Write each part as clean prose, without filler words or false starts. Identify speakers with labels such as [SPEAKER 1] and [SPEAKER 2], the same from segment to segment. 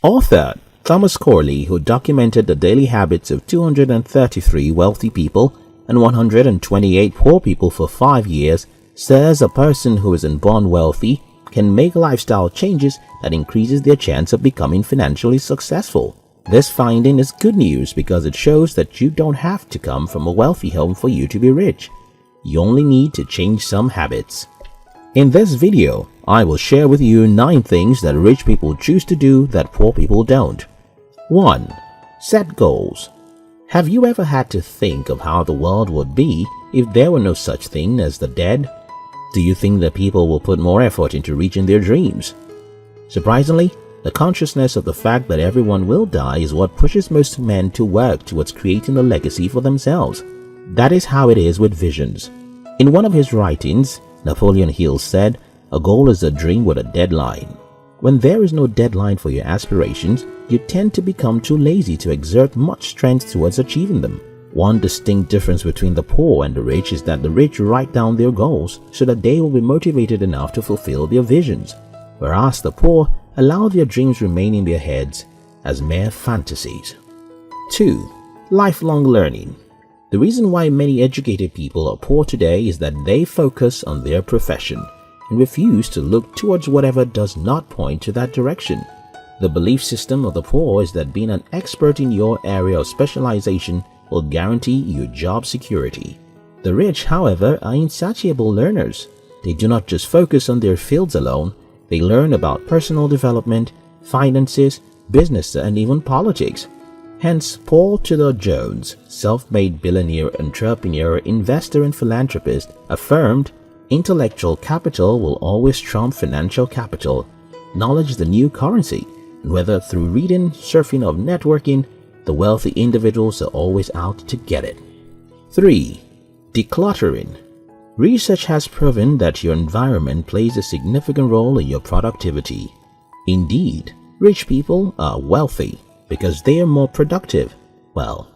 [SPEAKER 1] Author Thomas Corley, who documented the daily habits of 233 wealthy people and 128 poor people for 5 years, says a person who isn't born wealthy can make lifestyle changes that increases their chance of becoming financially successful. This finding is good news because it shows that you don't have to come from a wealthy home for you to be rich. You only need to change some habits. In this video, I will share with you 9 things that rich people choose to do that poor people don't. 1. Set goals. Have you ever had to think of how the world would be if there were no such thing as the dead? Do you think that people will put more effort into reaching their dreams? Surprisingly, the consciousness of the fact that everyone will die is what pushes most men to work towards creating a legacy for themselves. That is how it is with visions. In one of his writings, Napoleon Hill said, "A goal is a dream with a deadline." When there is no deadline for your aspirations, you tend to become too lazy to exert much strength towards achieving them. One distinct difference between the poor and the rich is that the rich write down their goals so that they will be motivated enough to fulfill their visions, whereas the poor allow their dreams remain in their heads as mere fantasies. 2. Lifelong learning. The reason why many educated people are poor today is that they focus on their profession and refuse to look towards whatever does not point to that direction. The belief system of the poor is that being an expert in your area of specialization will guarantee you job security. The rich, however, are insatiable learners. They do not just focus on their fields alone, they learn about personal development, finances, business, and even politics. Hence, Paul Tudor Jones, self-made billionaire, entrepreneur, investor, and philanthropist, affirmed, "Intellectual capital will always trump financial capital. Knowledge is the new currency, and whether through reading, surfing, or networking, the wealthy individuals are always out to get it." 3. Decluttering. Research has proven that your environment plays a significant role in your productivity. Indeed, rich people are wealthy because they are more productive. Well,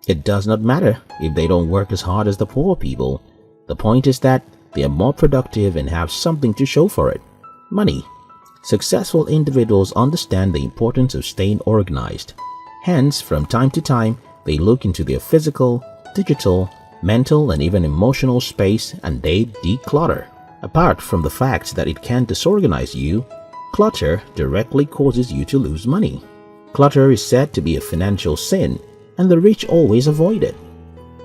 [SPEAKER 1] it does not matter if they don't work as hard as the poor people. The point is that they are more productive and have something to show for it. Money. Successful individuals understand the importance of staying organized. Hence, from time to time, they look into their physical, digital, mental, and even emotional space and they declutter. Apart from the fact that it can disorganize you, clutter directly causes you to lose money. Clutter is said to be a financial sin, and the rich always avoid it.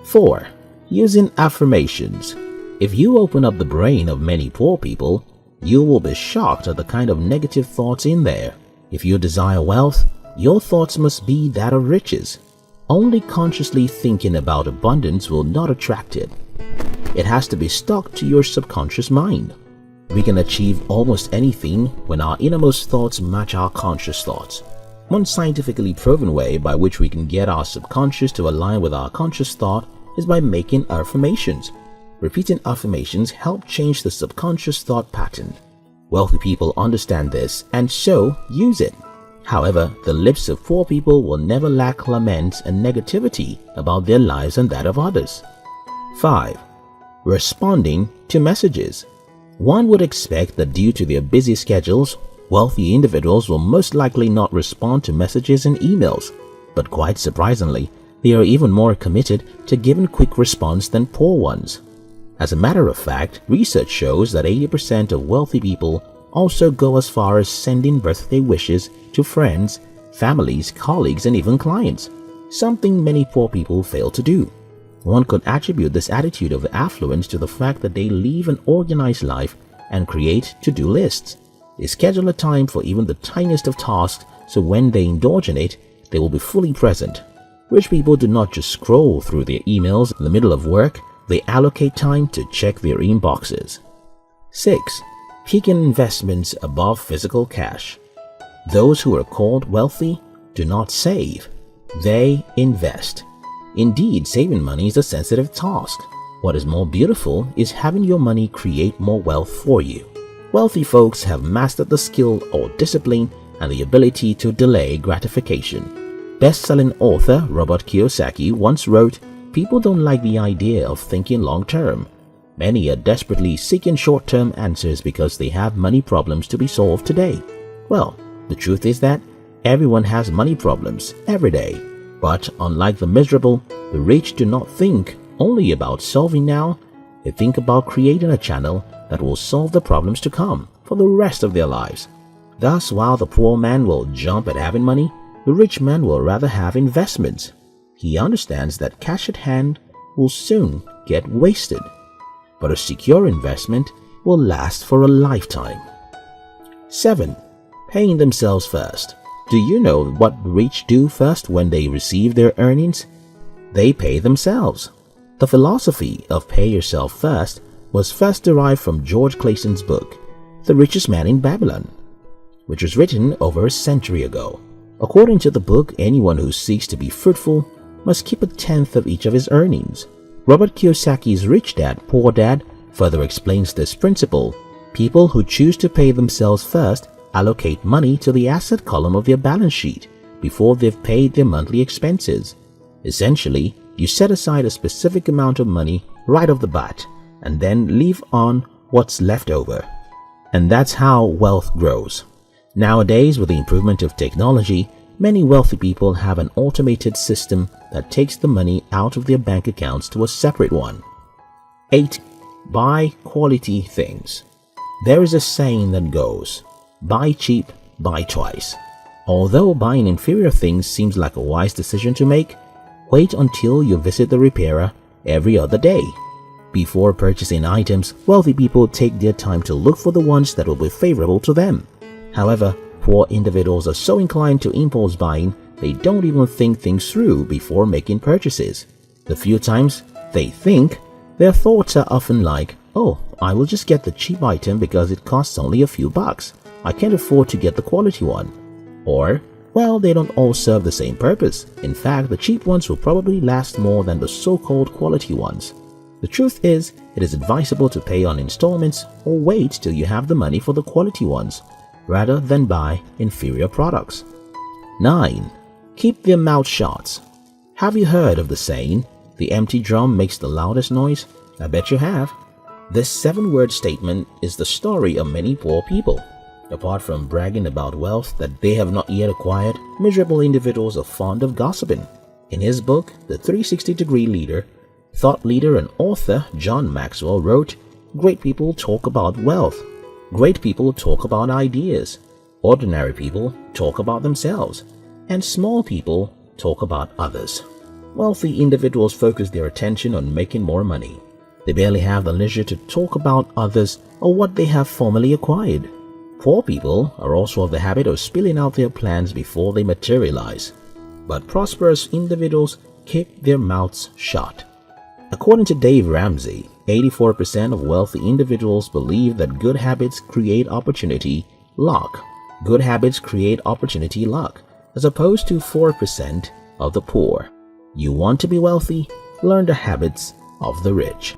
[SPEAKER 1] 4. Using affirmations. If you open up the brain of many poor people, you will be shocked at the kind of negative thoughts in there. If you desire wealth, your thoughts must be that of riches. Only consciously thinking about abundance will not attract it. It has to be stuck to your subconscious mind. We can achieve almost anything when our innermost thoughts match our conscious thoughts. One scientifically proven way by which we can get our subconscious to align with our conscious thought is by making affirmations. Repeating affirmations help change the subconscious thought pattern. Wealthy people understand this and so use it. However, the lips of poor people will never lack laments and negativity about their lives and that of others. 5. Responding to messages. One would expect that due to their busy schedules, wealthy individuals will most likely not respond to messages and emails, but quite surprisingly, they are even more committed to giving quick response than poor ones. As a matter of fact, research shows that 80% of wealthy people also go as far as sending birthday wishes to friends, families, colleagues, and even clients, something many poor people fail to do. One could attribute this attitude of affluence to the fact that they live an organized life and create to-do lists. They schedule a time for even the tiniest of tasks, so when they indulge in it, they will be fully present. Rich people do not just scroll through their emails in the middle of work, they allocate time to check their inboxes. 6. Picking investments above physical cash. Those who are called wealthy do not save, they invest. Indeed, saving money is a sensitive task. What is more beautiful is having your money create more wealth for you. Wealthy folks have mastered the skill or discipline and the ability to delay gratification. Best-selling author Robert Kiyosaki once wrote, "People don't like the idea of thinking long-term. Many are desperately seeking short-term answers because they have money problems to be solved today." Well, the truth is that Everyone has money problems every day. But unlike the miserable, the rich do not think only about solving now. They think about creating a channel that will solve the problems to come for the rest of their lives. Thus, while the poor man will jump at having money, the rich man will rather have investments. He understands that cash at hand will soon get wasted, but a secure investment will last for a lifetime. 7. Paying themselves first. Do you know what the rich do first when they receive their earnings? They pay themselves. The philosophy of pay yourself first was first derived from George Clayton's book, The Richest Man in Babylon, which was written over a century ago. According to the book, anyone who seeks to be fruitful must keep a tenth of each of his earnings. Robert Kiyosaki's Rich Dad, Poor Dad further explains this principle. People who choose to pay themselves first allocate money to the asset column of their balance sheet before they've paid their monthly expenses. Essentially, you set aside a specific amount of money right off the bat and then leave on what's left over. And that's how wealth grows. Nowadays, with the improvement of technology, many wealthy people have an automated system that takes the money out of their bank accounts to a separate one. 8. Buy quality things. There is a saying that goes, buy cheap, buy twice. Although buying inferior things seems like a wise decision to make, wait until you visit the repairer every other day. Before purchasing items, wealthy people take their time to look for the ones that will be favorable to them. However, poor individuals are so inclined to impulse buying, they don't even think things through before making purchases. The few times they think, their thoughts are often like, oh, I will just get the cheap item because it costs only a few bucks. I can't afford to get the quality one. Or, well, they don't all serve the same purpose. In fact, the cheap ones will probably last more than the so-called quality ones. The truth is, it is advisable to pay on installments or wait till you have the money for the quality ones, rather than buy inferior products. 9. Keep their mouth shut. Have you heard of the saying, the empty drum makes the loudest noise? I bet you have. This 7-word statement is the story of many poor people. Apart from bragging about wealth that they have not yet acquired, miserable individuals are fond of gossiping. In his book, The 360-Degree Leader, thought leader and author John Maxwell wrote, "Great people talk about wealth. Great people talk about ideas. Ordinary people talk about themselves. And small people talk about others." Wealthy individuals focus their attention on making more money. They barely have the leisure to talk about others or what they have formerly acquired. Poor people are also of the habit of spilling out their plans before they materialize. But prosperous individuals keep their mouths shut. According to Dave Ramsey, 84% of wealthy individuals believe that good habits create opportunity luck. Good habits create opportunity luck, as opposed to 4% of the poor. You want to be wealthy? Learn the habits of the rich.